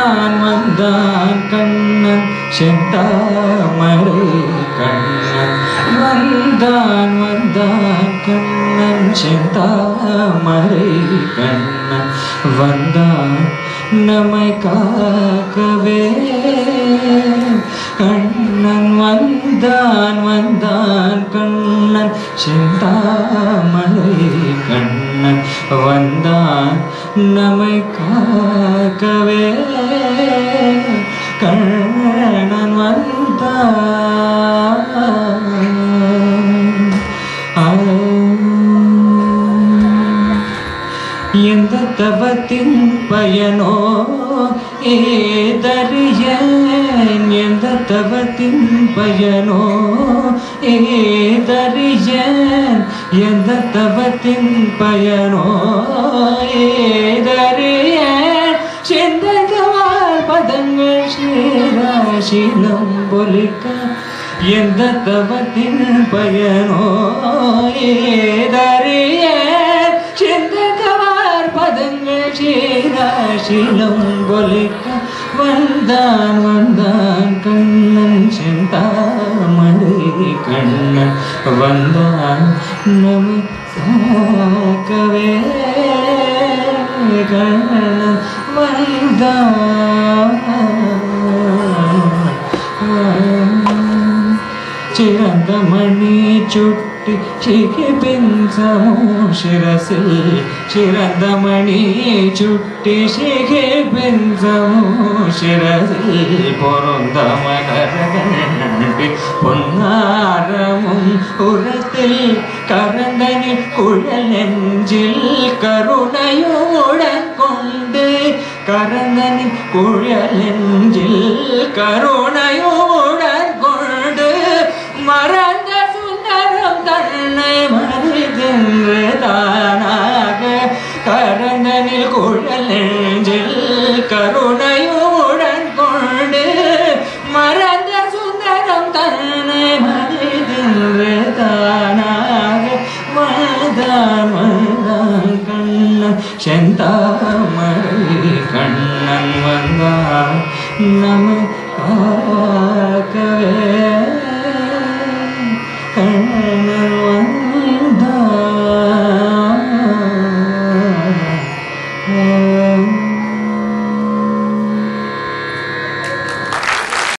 வந்தான் கண்ணன் செந்தாமரை கண்ணன் வந்தான் கண்ணன் செந்தாமரை கண்ணன் வந்தான் நம்மை காக்கவே கண்ணன் வந்தான் கண்ணன் செந்தாமரை கண்ணன் வந்தான் நம்மை காக்கவே கண்ணன் வந்தான் எந்த தவத்தின் பயனோ ஏதறியேன் எந்த தவத்தின் பயனோ ஏதறியேன் எந்த தவத்தின் பயனோ ஏதறியேன் சிந்தைகளால் பதங்கள் சீராசீலம் பொலிக்க எந்த தவத்தின் பயனோ ஏதறியேன் சிந்தைகளால் பதங்கள் சீராசீலம் பொலிக்க வந்தான் கண்ணன் செந்தாமரை கண்ணன் வந்தான் நம்மை காக்கவே கண்ணன் வந்தான் சிறந்த மணி சுட்டி சிகிபின்சமோ சிரசில் சிறந்த மணி சுட்டி சிகிபின்சமோ சிரசில் பொருந்த மகரகண்டி பொன்னாரமும் உரத்தில் கரந்தனி குழல் நெஞ்சில் கருணையோடன் கொண்டு கரந்தனி குழல் நெஞ்சில் கருணையோடன் கொண்டு மறந்த சுந்தரம் தன்னை மறிதென்று தானாக கரந்தனில் குழல் நெஞ்சில் கருணையுடன் கொண்டு மறந்த சுந்தரம் தன்னை மறிதென்று தானாக வந்தான் கண்ணன் செந்தாமரை கண்ணன் வந்தான் நம